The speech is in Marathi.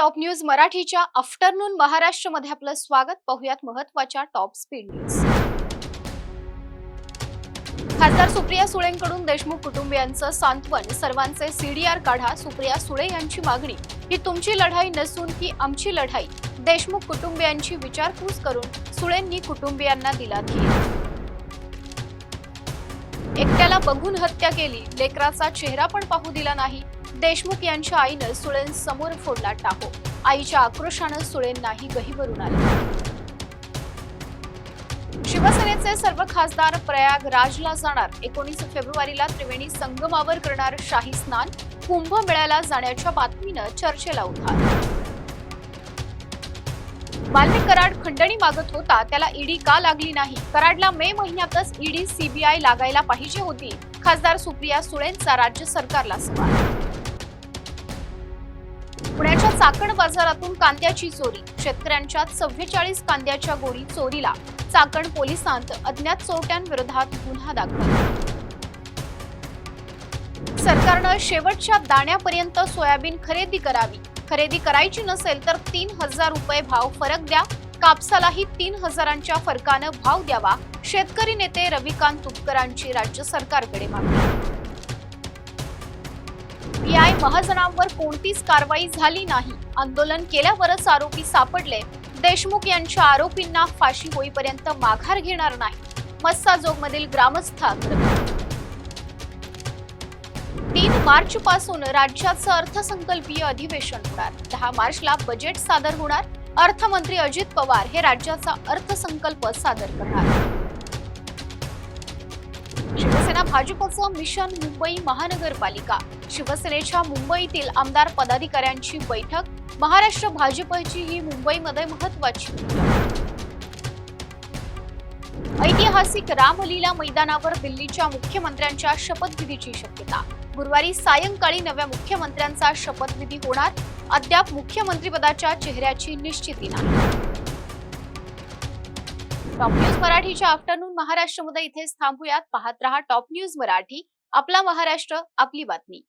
टॉप न्यूज मराठीच्या आफ्टरनून महाराष्ट्रमध्ये आपलं स्वागत. पाहुयात महत्त्वाच्या टॉप स्पीड न्यूज. खासदार सुप्रिया सुळेंकडून देशमुख कुटुंबियांचं सांत्वन. सर्वांचे सीडीआर काढा. सुप्रिया सुळे यांची मागणी. ही तुमची लढाई नसून ही आमची लढाई. देशमुख कुटुंबियांची विचारपूस करून सुळेंनी कुटुंबियांना दिला धीर. एकट्याला बघून हत्या केली. लेकराचा चेहरा पण पाहू दिला नाही. देशमुख यांच्या आईनं सुळेंसमोर फोडला टाहो. आईच्या आक्रोशानं सुळेंनाही गहिवरून आले. शिवसेनेचे सर्व खासदार प्रयागराजला जाणार. 19 फेब्रुवारीला त्रिवेणी संगमावर करणार शाही स्नान. कुंभमेळ्याला जाण्याच्या बातमीनं चर्चेला उधार. वाल्मिक कराड खंडणी मागत होता, त्याला ईडी का लागली नाही? कराडला मे महिन्यातच ईडी सीबीआय लागायला पाहिजे होती. खासदार सुप्रिया सुळेंचा राज्य सरकारला सवाल. पुण्याच्या चाकण बाजारातून कांद्याची चोरी. शेतकऱ्यांच्या 44 कांद्याच्या गोणी चोरीला. चाकण पोलिसांत अज्ञात चोरट्यांविरोधात गुन्हा दाखल. सरकारनं शेवटच्या दाण्यापर्यंत सोयाबीन खरेदी करावी. खरेदी करायची नसेल तर 3000 रुपये भाव फरक द्या. कापसालाही 3000च्या फरकानं भाव द्यावा. शेतकरी नेते रविकांत तुपकरांची राज्य सरकारकडे मागणी. पीआय महाजनांवर कोणतीच कारवाई झाली नाही. आंदोलन केल्यावरच आरोपी सापडले. देशमुख यांच्या आरोपींना फाशी होईपर्यंत माघार घेणार नाही. मस्साजोगमधील ग्रामस्थ आक्रमक. 3 मार्च पासून राज्याचं अर्थसंकल्पीय अधिवेशन होणार. 10 मार्चला बजेट सादर होणार. अर्थमंत्री अजित पवार हे राज्याचा अर्थसंकल्प सादर करणार. शिवसेना भाजपचं मिशन मुंबई महानगरपालिका. शिवसेनेच्या मुंबईतील आमदार पदाधिकाऱ्यांची बैठक. महाराष्ट्र भाजपची ही मुंबईमध्ये महत्त्वाची. ऐतिहासिक रामलीला मैदानावर दिल्लीच्या मुख्यमंत्र्यांच्या शपथविधीची शक्यता. गुरुवारी सायंकाळी नव्या मुख्यमंत्र्यांचा शपथविधी होणार. अद्याप मुख्यमंत्रीपदाच्या चेहऱ्याची निश्चिती नाही. टॉप न्यूज मराठीच्या आफ्टरनून महाराष्ट्रमध्ये इथेच थांबूयात. पाहत रहा टॉप न्यूज मराठी. आपला महाराष्ट्र, आपली बातमी.